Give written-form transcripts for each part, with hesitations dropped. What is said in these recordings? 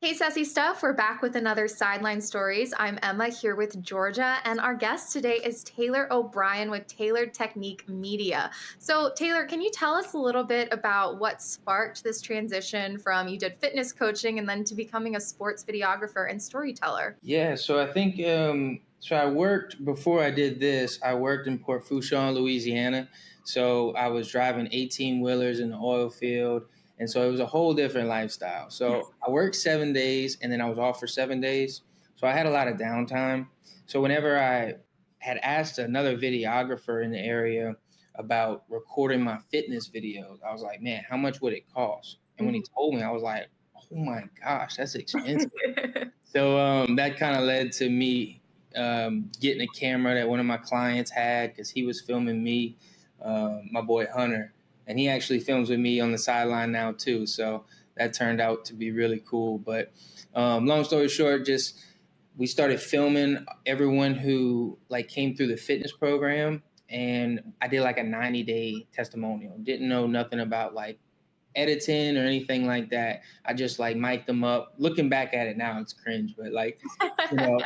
Hey, Sassy Stuff. We're back with another Sideline Stories. I'm Emma here with Georgia, and our guest today is Taylor O'Brien with Tailored Technique Media. So, Taylor, can you tell us a little bit about what sparked this transition from you did fitness coaching and then to becoming a sports videographer and storyteller? Yeah, so I think so. I worked before I did this. I worked in Port Fourchon, Louisiana. So I was driving 18 wheelers in the oil field, and so it was a whole different lifestyle. So I worked 7 days, and then I was off for 7 days. So I had a lot of downtime. So whenever I had asked another videographer in the area about recording my fitness videos, I was like, "Man, how much would it cost?" And when he told me, I was like, "Oh my gosh, that's expensive." So that kind of led to me getting a camera that one of my clients had because he was filming me, my boy Hunter, and he actually films with me on the sideline now too. So that turned out to be really cool. But long story short, just we started filming everyone who like came through the fitness program, and I did like a 90-day testimonial. Didn't know nothing about like editing or anything like that. I just like mic'd them up. Looking back at it now, it's cringe, but like, you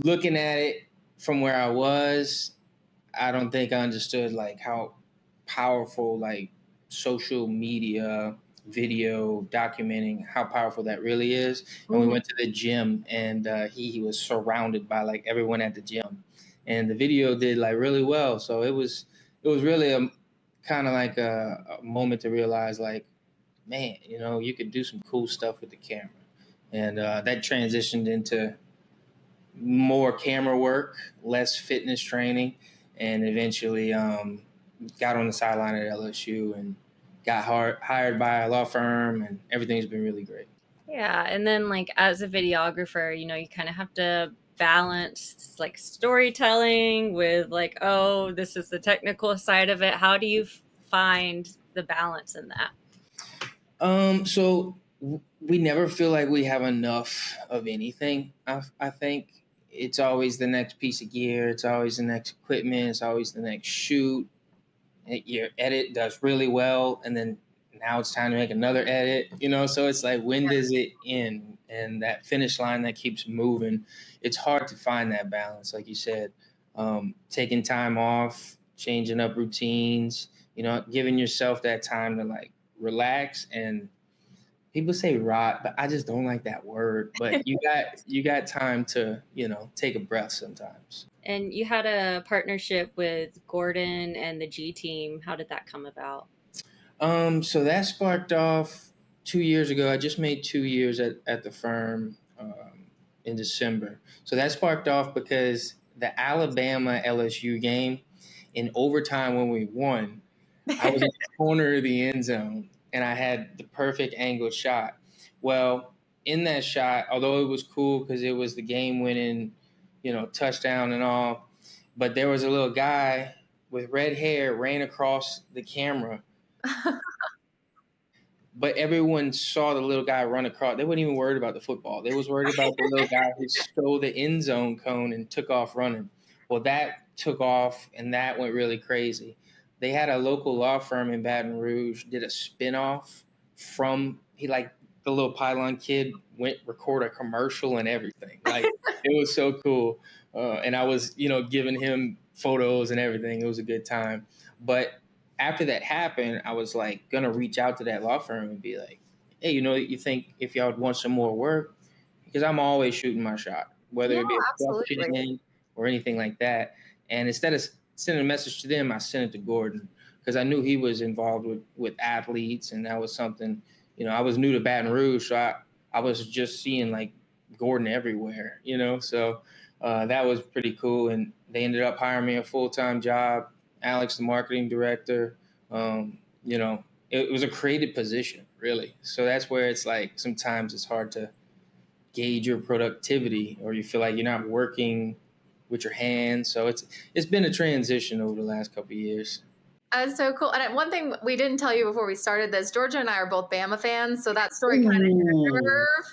looking at it from where I was, I don't think I understood like how powerful like social media, video, documenting, how powerful that really is. And we Mhm. went to the gym, and he was surrounded by like everyone at the gym, and the video did like really well. So it was really a kind of like a moment to realize like, man, you could do some cool stuff with the camera. And that transitioned into more camera work, less fitness training, and eventually got on the sideline at LSU and got hired by a law firm, and everything's been really great. Yeah, and then like as a videographer, you kind of have to balance like storytelling with like, oh, this is the technical side of it. How do you find the balance in that? So we never feel like we have enough of anything. I think it's always the next piece of gear. It's always the next equipment. It's always the next shoot. Your edit does really well, and then now it's time to make another edit. So it's like, when does it end? And that finish line that keeps moving, it's hard to find that balance, like you said. Taking time off, changing up routines, giving yourself that time to like relax. And people say rot, but I just don't like that word. But you got time to take a breath sometimes. And you had a partnership with Gordon and the G team. How did that come about? So that sparked off 2 years ago. I just made 2 years at the firm in December. So that sparked off because the Alabama LSU game, in overtime when we won, I was in the corner of the end zone and I had the perfect angled shot. Well, in that shot, although it was cool because it was the game winning, touchdown and all, but there was a little guy with red hair ran across the camera, but everyone saw the little guy run across. They weren't even worried about the football. They was worried about the little guy who stole the end zone cone and took off running. Well, that took off, and that went really crazy. They had a local law firm in Baton Rouge did a spinoff from the little pylon kid went record a commercial and everything. Like, it was so cool, and I was giving him photos and everything. It was a good time, but after that happened, I was like gonna reach out to that law firm and be like, "Hey, you think if y'all would want some more work?" Because I'm always shooting my shot, whether Yeah, it be a absolutely. production or anything like that. And instead of sending a message to them, I sent it to Gordon because I knew he was involved with athletes, and that was something. I was new to Baton Rouge, so I was just seeing like Gordon everywhere. So that was pretty cool, and they ended up hiring me a full-time job. Alex, the marketing director. It was a created position, really. So that's where it's like sometimes it's hard to gauge your productivity, or you feel like you're not working with your hands. So it's been a transition over the last couple of years. That's so cool. And one thing we didn't tell you before we started this, Georgia and I are both Bama fans, so that story kind of hit Ooh, a I nerve.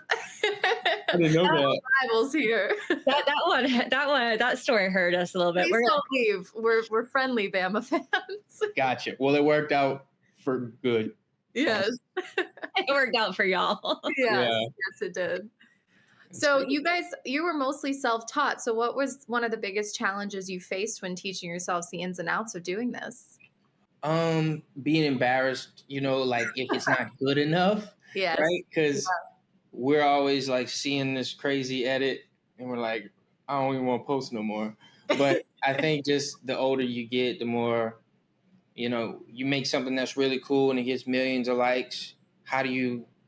didn't know that. Rivals here. That story hurt us a little bit. Please don't leave. We're friendly Bama fans. Gotcha. Well, it worked out for good. Yes. Awesome. It worked out for y'all. Yes. Yeah. Yes, it did. That's So good. you were mostly self-taught. So what was one of the biggest challenges you faced when teaching yourselves the ins and outs of doing this? Being embarrassed, like if it's not good enough, Yes. right? Because we're always like seeing this crazy edit and we're like, I don't even want to post no more. But I think just the older you get, the more, you make something that's really cool and it gets millions of likes.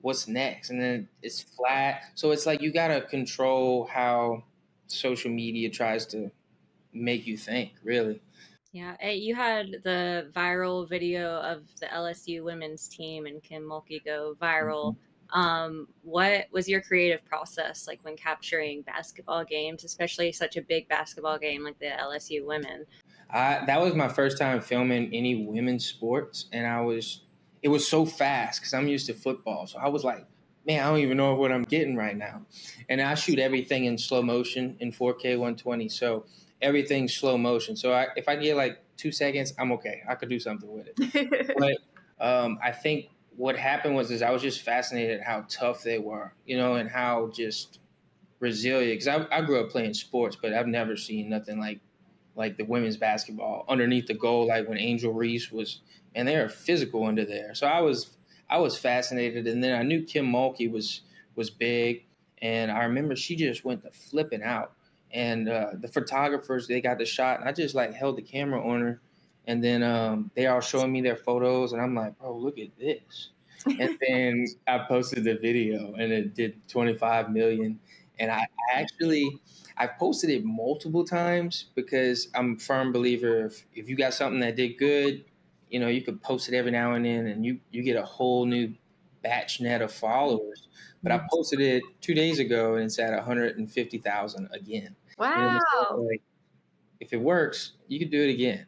What's next? And then it's flat. So it's like you got to control how social media tries to make you think, really. Yeah, you had the viral video of the LSU women's team and Kim Mulkey go viral. What was your creative process like when capturing basketball games, especially such a big basketball game like the LSU women? That was my first time filming any women's sports, and it was so fast because I'm used to football. So I was like, man, I don't even know what I'm getting right now. And I shoot everything in slow motion in 4K 120. So everything's slow motion. So if I get like 2 seconds, I'm okay. I could do something with it. But I think what happened is I was just fascinated at how tough they were, and how just resilient. Because I grew up playing sports, but I've never seen nothing like the women's basketball underneath the goal, like when Angel Reese was, and they're physical under there. So I was fascinated, and then I knew Kim Mulkey was big, and I remember she just went to flipping out, and the photographers, they got the shot, and I just like held the camera on her, and then they all showing me their photos, and I'm like, bro, look at this. And then I posted the video, and it did 25 million, and I posted it multiple times because I'm a firm believer if you got something that did good, you could post it every now and then and you get a whole new batch net of followers. But I posted it 2 days ago and it's at 150,000 again. Wow. So like, if it works, you could do it again.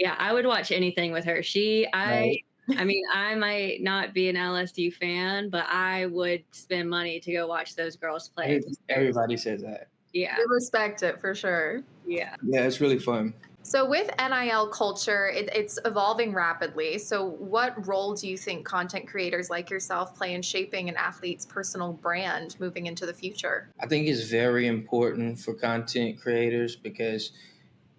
I would watch anything with her. Right. I mean, I might not be an LSU fan, but I would spend money to go watch those girls play. Everybody says that. Yeah. We respect it for sure. Yeah. Yeah, it's really fun. So with NIL culture, it's evolving rapidly. So what role do you think content creators like yourself play in shaping an athlete's personal brand moving into the future? I think it's very important for content creators because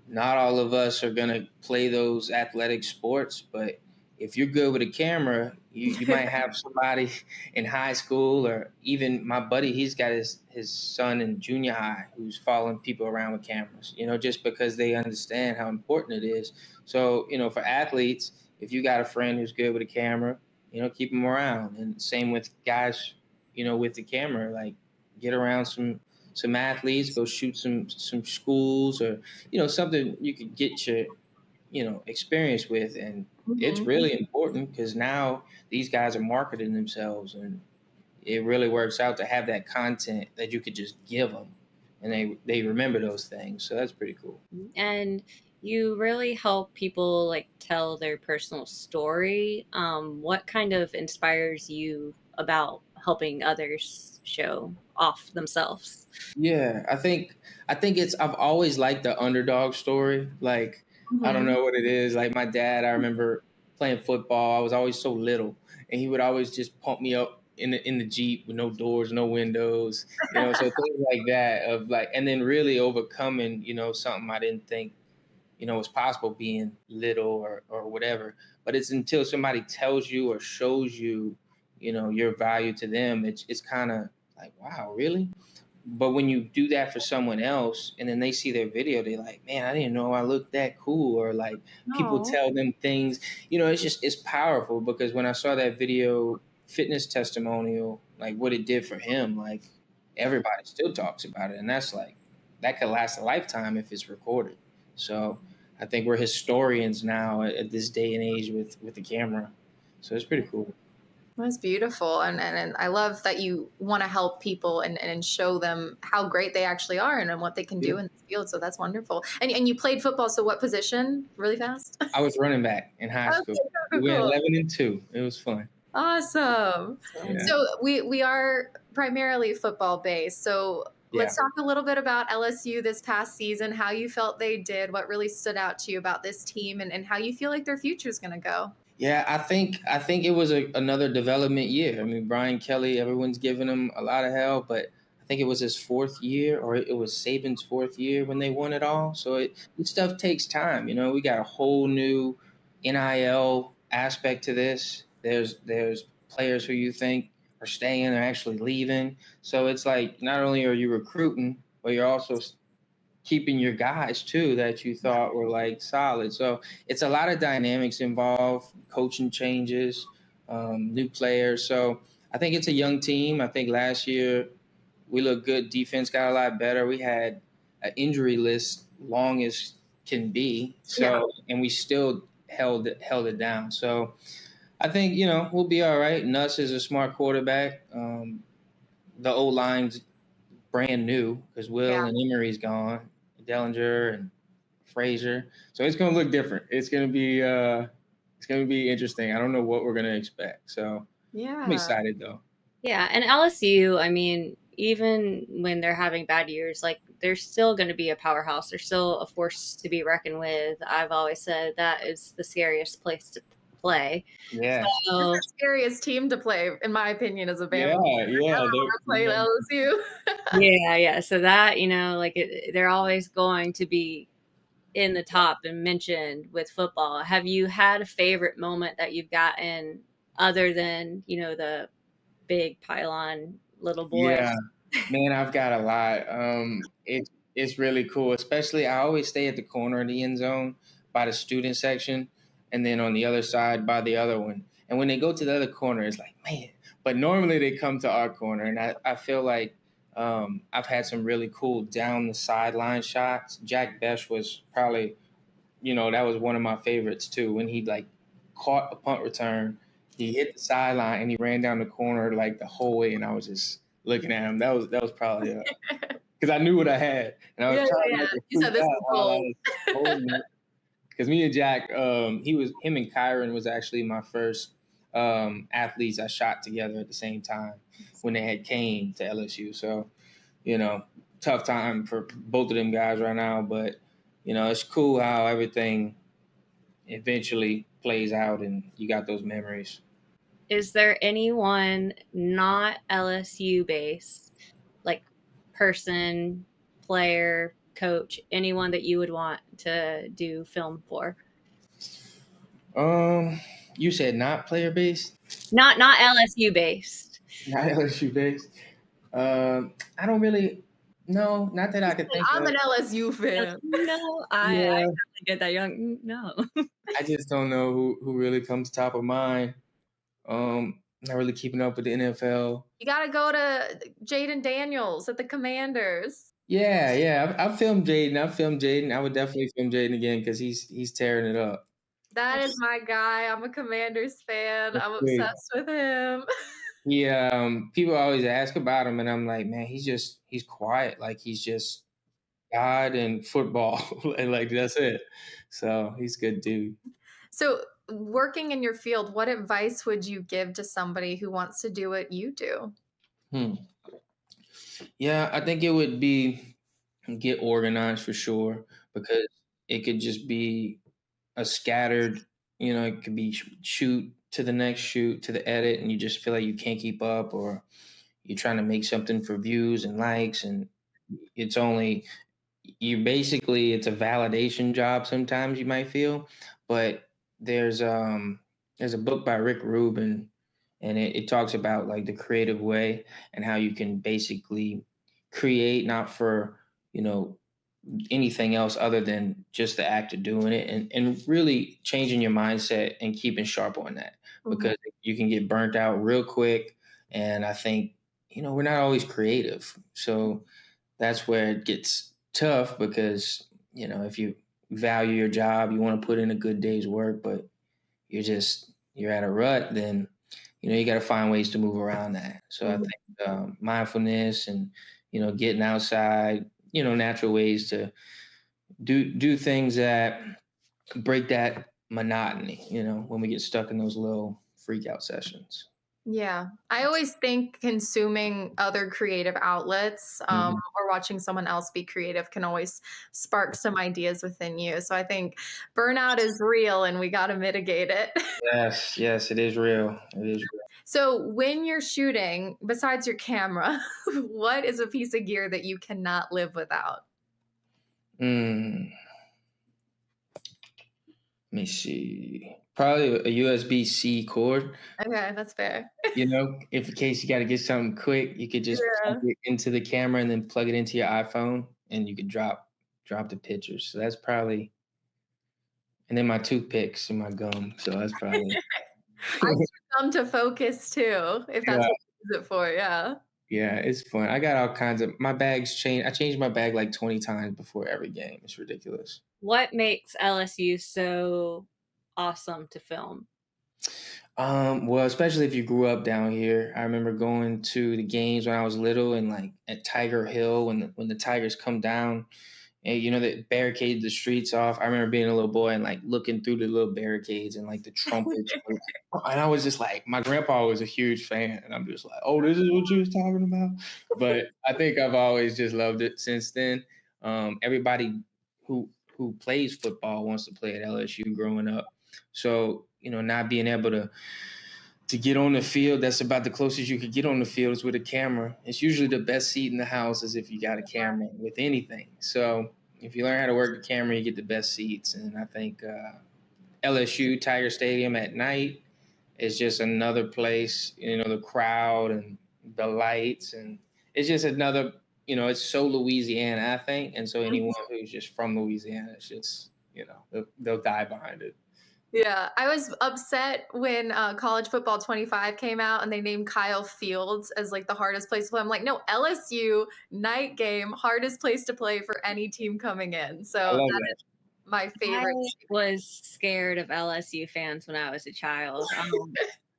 not all of us are going to play those athletic sports, but if you're good with a camera, you might have somebody in high school or even my buddy, he's got his son in junior high who's following people around with cameras, just because they understand how important it is. So, for athletes, if you got a friend who's good with a camera, keep them around. And same with guys, with the camera, like get around some athletes, go shoot some schools or, something you could get your, experience with. And it's really important because now these guys are marketing themselves and it really works out to have that content that you could just give them and they remember those things. So that's pretty cool. And you really help people like tell their personal story. What kind of inspires you about helping others show off themselves? Yeah, I think I've always liked the underdog story. Like, I don't know what it is. Like my dad, I remember playing football. I was always so little, and he would always just pump me up in the Jeep with no doors, no windows, so things like that of like, and then really overcoming, something I didn't think, was possible being little or whatever. But it's until somebody tells you or shows you, your value to them, it's kind of like, wow, really? But when you do that for someone else and then they see their video, they're like, man, I didn't know I looked that cool. Or like people tell them things, it's powerful because when I saw that video fitness testimonial, like what it did for him, like everybody still talks about it. And that's like, that could last a lifetime if it's recorded. So I think we're historians now at this day and age with the camera. So it's pretty cool. That's beautiful. And I love that you want to help people and show them how great they actually are and what they can do in the field. So that's wonderful. And you played football. So what position? Really fast? I was running back in high school. We went 11-2. It was fun. Awesome. Yeah. So we are primarily football based. So let's talk a little bit about LSU this past season, how you felt they did, what really stood out to you about this team and how you feel like their future is going to go. Yeah, I think it was another development year. I mean, Brian Kelly, everyone's giving him a lot of hell, but I think it was his fourth year, or it was Saban's fourth year when they won it all. So this stuff takes time. We got a whole new NIL aspect to this. There's players who you think are staying, are actually leaving. So it's like not only are you recruiting, but you're also keeping your guys too that you thought were like solid. So it's a lot of dynamics involved, coaching changes, new players. So I think it's a young team. I think last year we looked good. Defense got a lot better. We had an injury list long as can be. Yeah. So and we still held it down. So I think we'll be all right. Nuss is a smart quarterback. The O line's brand new because Will Yeah. and Emery's gone, Dellinger and Frazier. So it's going to look different. It's going to be interesting. I don't know what we're going to expect. So I'm Yeah. excited though. Yeah, and LSU, I mean, even when they're having bad years, like they're still going to be a powerhouse. They're still a force to be reckoned with. I've always said that is the scariest place to play. Yeah. They're So the scariest team to play, in my opinion, as a Bama. Yeah. Yeah. I played LSU. yeah. So that, like they're always going to be in the top and mentioned with football. Have you had a favorite moment that you've gotten other than, the big pylon little boy? Yeah, man, I've got a lot. It's really cool. Especially, I always stay at the corner of the end zone by the student section, and then on the other side by the other one. And when they go to the other corner, it's like, man. But normally they come to our corner, and I feel like I've had some really cool down the sideline shots. Jack Besh was probably, that was one of my favorites too. When he like caught a punt return, he hit the sideline and he ran down the corner like the whole way, and I was just looking at him. That was probably because I knew what I had, and I was Yeah, trying yeah. not to You freak said this out is while I gold. was holding it. Because me and Jack, him and Kyron was actually my first athletes I shot together at the same time when they had came to LSU. So, you know, tough time for both of them guys right now, but it's cool how everything eventually plays out and you got those memories. Is there anyone not LSU based, like person, player, coach, anyone that you would want to do film for? You said not player based, Not LSU based. not LSU based. I don't really, no, not that I could think I'm of. an LSU fan. No, I Yeah, have to get that young. No. I just don't know who really comes top of mind. Not really keeping up with the NFL. You got to go to Jaden Daniels at the Commanders. Yeah, yeah. I've filmed Jaden. I've filmed Jaden. I would definitely film Jaden again because he's tearing it up. That is my guy. I'm a Commanders fan. That's I'm great. obsessed with him. People always ask about him, and I'm like, man, he's quiet. Like he's just God and football, and like that's it. So he's a good dude. So, working in your field, what advice would you give to somebody who wants to do what you do? Hmm. Yeah, I think it would be get organized for sure because it could just be a scattered, it could be shoot to the next shoot to the edit, and you just feel like you can't keep up, or you're trying to make something for views and likes, and it's only it's a validation job sometimes you might feel, but there's a book by Rick Rubin, and it talks about like the creative way and how you can basically create not for you know anything else other than just the act of doing it, and really changing your mindset and keeping sharp on that because you can get burnt out real quick. And I think we're not always creative, so that's where it gets tough because if you value your job, you want to put in a good day's work, but you're at a rut, then you got to find ways to move around that. So I think mindfulness and getting outside, natural ways to do things that break that monotony. When we get stuck in those little freak out sessions. Yeah. I always think consuming other creative outlets Mhm. or watching someone else be creative can always spark some ideas within you. So I think burnout is real and we got to mitigate it. Yes, yes, it is real. It is real. So when you're shooting, besides your camera, what is a piece of gear that you cannot live without? Mm, let me see. Probably a USB-C cord. Okay, that's fair. You know, if in case you got to get something quick, you could just plug Yeah. it into the camera and then plug it into your iPhone, and you could drop the pictures. So that's probably, and then my toothpicks and my gum. So that's probably I use them to focus too, if that's yeah, what you use it for. Yeah. yeah. It's fun. I got all kinds of my bags change. I changed my bag like 20 times before every game. It's ridiculous. What makes LSU so awesome to film? Well, especially if you grew up down here. I remember going to the games when I was little and like at Tiger Hill when the Tigers come down and you know they barricade the streets off. I remember being a little boy and like looking through the little barricades and like the trumpets. And I was just like, my grandpa was a huge fan, and I'm just like, oh, this is what you was talking about. But I think I've always just loved it since then. Everybody who who plays football wants to play at LSU growing up. So, you know, not being able to get on the field, that's about the closest you could get on the field is with a camera. It's usually the best seat in the house is if you got a camera with anything. So if you learn how to work the camera, you get the best seats. And I think LSU Tiger Stadium at night is just another place. You know, the crowd and the lights, and it's just another. You know, it's so Louisiana, I think, and so anyone who's just from Louisiana, it's just they'll die behind it. Yeah, I was upset when College Football 25 came out and they named Kyle Fields as like the hardest place to play. I'm like, no, LSU night game, hardest place to play for any team coming in. So I love that that. is my I favorite. was scared of LSU fans when I was a child.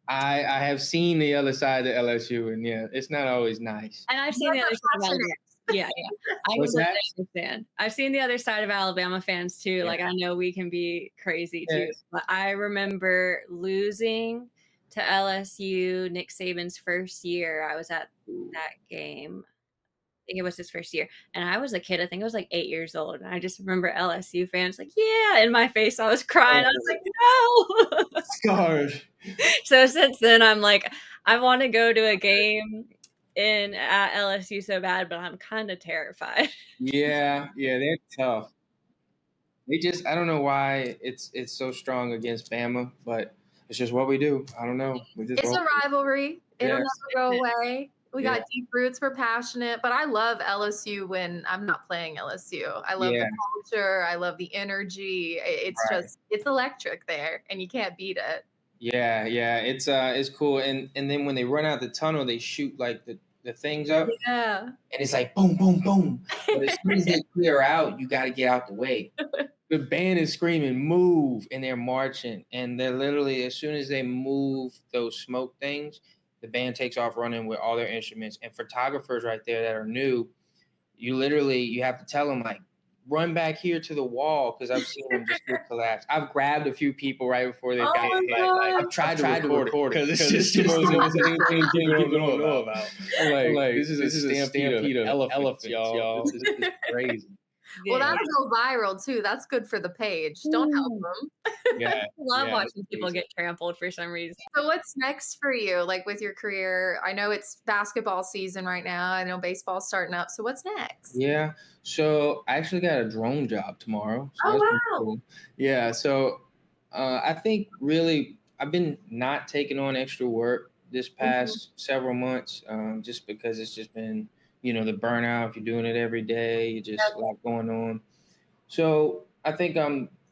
I have seen the other side of LSU, and yeah, it's not always nice. And I've seen But the other they're side of passionate. Alabama. Yeah, yeah. I What's completely that? understand. I've seen the other side of Alabama fans too. Yeah. Like I know we can be crazy too. Yes. But I remember losing to LSU Nick Saban's first year. I was at that game. I think it was his first year. And I was a kid. I think I was like 8 years old. And I just remember LSU fans like, yeah, in my face. I was crying. I was like, no. Scarred. So since then, I'm like, I want to go to a game at LSU so bad, but I'm kind of terrified. Yeah, yeah, they're tough. They just I don't know why it's so strong against Bama, but it's just what we do. I don't know. We just It's roll. a rivalry. It'll Yes. never go away. We Yeah. got deep roots. We're passionate, but I love LSU when I'm not playing LSU. I love Yeah. the culture. I love the energy. It's Right. just, it's electric there and you can't beat it. Yeah, yeah. It's cool. And then when they run out the tunnel, they shoot like the things up, Yeah. and it's like boom, boom, boom. But as soon as they clear out, you got to get out the way. The band is screaming move, and they're marching, and they're literally as soon as they move those smoke things, the band takes off running with all their instruments. And photographers right there that are new, you have to tell them like run back here to the wall because I've seen them just get collapsed. I've grabbed a few people right before they've Oh got my hit. God. I've tried to record it because it's just the most insane thing people don't know about. I'm like, this is a stampede of elephants, y'all. This is crazy. Well, Yeah. that'll go viral too. That's good for the page. Don't help them. Yeah, I love yeah, watching it's people crazy. get trampled for some reason. So what's next for you, like with your career? I know it's basketball season right now. I know baseball's starting up. So what's next? Yeah. So I actually got a drone job tomorrow. So Oh that's pretty wow. cool. Yeah. So I think really I've been not taking on extra work this past several months, just because it's just been, the burnout. If you're doing it every day, you just a lot going on. So I think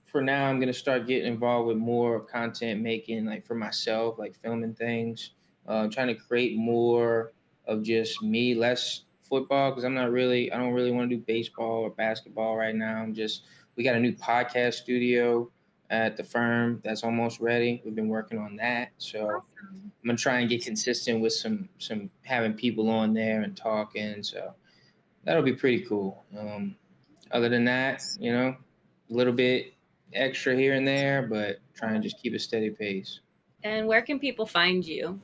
for now I'm gonna start getting involved with more content making, like for myself, like filming things, trying to create more of just me, less football because I don't really want to do baseball or basketball right now. We got a new podcast studio at the firm that's almost ready. We've been working on that, so Awesome. I'm gonna try and get consistent with some having people on there and talking. So that'll be pretty cool. Other than that, a little bit extra here and there, but try and just keep a steady pace. And where can people find you?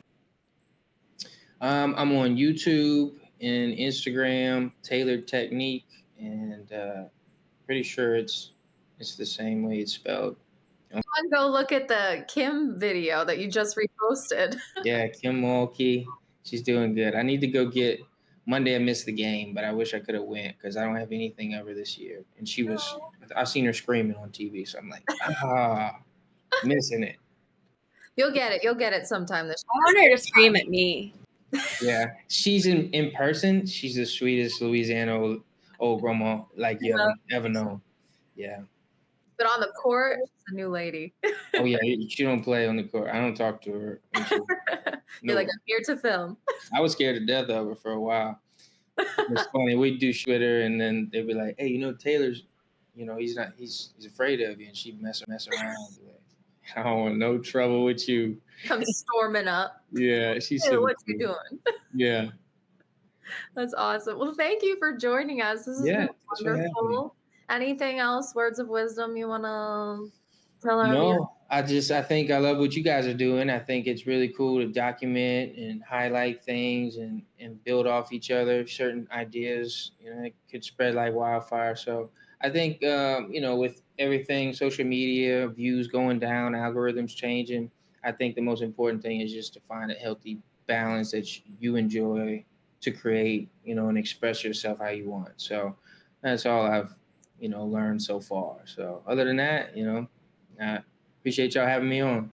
I'm on YouTube and Instagram, Tailored Technique, and pretty sure it's the same way it's spelled. Go look at the Kim video that you just reposted. Yeah, Kim Mulkey, she's doing good. I need to go get. Monday I missed the game, but I wish I could have went because I don't have anything ever this year. And she was, I've seen her screaming on TV, so I'm like, missing it. You'll get it. You'll get it sometime this I want her to scream at me. Yeah, she's in person. She's the sweetest Louisiana old grandma like you ever known. Yeah. But on the court, she's a new lady. Oh yeah, she don't play on the court. I don't talk to her. You're like, I'm here to film. I was scared to death of her for a while. It's funny. We'd do shit with her, and then they'd be like, "Hey, Taylor's, he's afraid of you," and she'd mess around. Like, I don't want no trouble with you. Come storming up. Yeah, she's Hey, so what cool. you doing? Yeah. That's awesome. Well, thank you for joining us. This has been wonderful. Anything else, words of wisdom you want to tell our viewers? No, I think I love what you guys are doing. I think it's really cool to document and highlight things and build off each other. Certain ideas, it could spread like wildfire. So I think, with everything, social media, views going down, algorithms changing, I think the most important thing is just to find a healthy balance that you enjoy to create, and express yourself how you want. So that's all I've, learned so far. So other than that, I appreciate y'all having me on.